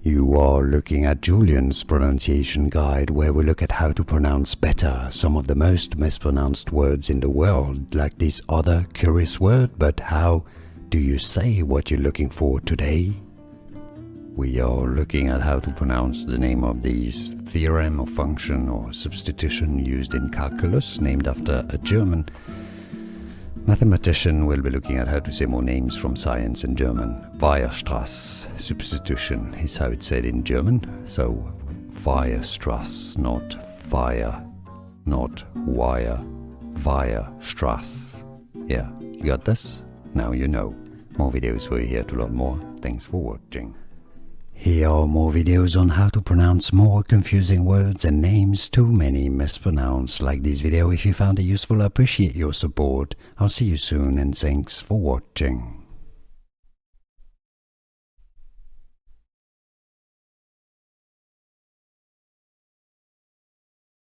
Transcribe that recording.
You are looking at Julian's pronunciation guide, where we look at how to pronounce better some of the most mispronounced words in the world, like this other curious word. But how do you say what you're looking for today? We are looking at how to pronounce the name of this theorem or function or substitution used in calculus, named after a German mathematician. We'll be looking at how to say more names from science in German. Weierstrass Substitution is how it's said in German. So Weierstrass, not fire, not wire, Weierstrass. Yeah, you got this? Now you know. More videos for you here to learn more. Thanks for watching. Here are more videos on how to pronounce more confusing words and names too many mispronounced. Like this video if you found it useful. I appreciate your support. I'll see you soon and thanks for watching.